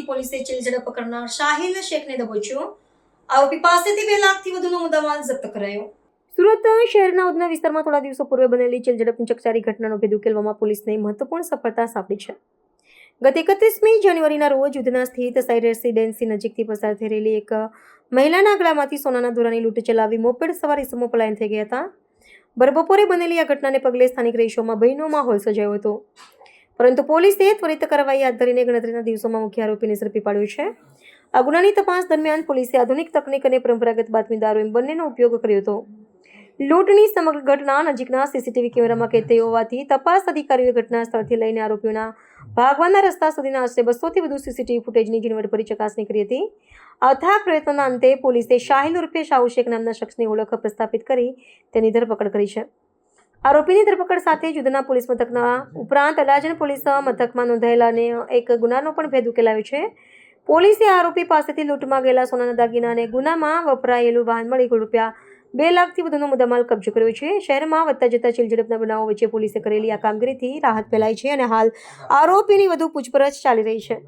પોલીસે ચીલઝડપ કરનાર શાહિલ શેખને દબોચ્યો. આરોપી પાસેથી 2 લાખથી વધુનો મુદ્દામાલ જપ્ત કરાયો. સુરત શહેરના ઉધના વિસ્તારમાં થોડા દિવસો પૂર્વે બનેલી ચીલઝડપની ચકચારી ઘટનાનો ભેદ ઉકેલવામાં પોલીસને મહત્વપૂર્ણ સફળતા સાંપડી છે. ગત 31મી જાન્યુઆરીના રોજ ઉધના સ્થિત સાઈ રેસિડેન્સી નજીકથી પસાર થઈ રહેલી એક મહિલાના ગળામાંથી સોનાના દોરાની લૂંટ ચલાવી મોપેડ સવાર ઇસમો પલાયન થઈ ગયા હતા. બપોરે બનેલી આ ઘટનાને પગલે સ્થાનિક રહીશોમાં ભયનો માહોલ સર્જાયો હતો, પરંતુ પોલીસે ત્વરિત કાર્યવાહી હાથ ધરીને ગણતરીના દિવસોમાં મુખ્ય આરોપીને ઝડપી પાડ્યો છે. આ ગુનાની તપાસ દરમિયાન પોલીસે આધુનિક તકનીક અને પરંપરાગત બાતમીદારો એમ બંનેનો ઉપયોગ કર્યો હતો. લૂંટની સમગ્ર ઘટના નજીકના સીસીટીવી કેમેરામાં કેદ થઈ હોવાથી તપાસ અધિકારીઓએ ઘટના સ્થળથી લઈને આરોપીઓના ભાગવાના રસ્તા સુધીના આશરે 200થી વધુ સીસીટીવી ફૂટેજની ઝીણવટભરી ચકાસણી કરી હતી. અથાગ પ્રયત્નોના અંતે પોલીસે શાહિલ ઉર્ફે શાહુ શેખ નામના શખ્સની ઓળખ પ્રસ્થાપિત કરી તેની ધરપકડ કરી છે. આરોપીની ધરપકડ સાથે જ ઉધના પોલીસ મથકના ઉપરાંત અડાજણ પોલીસ મથકમાં નોંધાયેલા અને એક ગુનાનો પણ ભેદ ઉકેલાયો છે. પોલીસે આરોપી પાસેથી લૂંટમાં ગયેલા સોનાના દાગીના અને ગુનામાં વપરાયેલું વાહન મળી રૂપિયા 2 લાખથી વધુનો મુદ્દામાલ કબજો કર્યો છે. શહેરમાં વધતા જતા ચીલઝડપના બનાવો વચ્ચે પોલીસે કરેલી આ કામગીરીથી રાહત ફેલાઈ છે અને હાલ આરોપીની વધુ પૂછપરછ ચાલી રહી છે.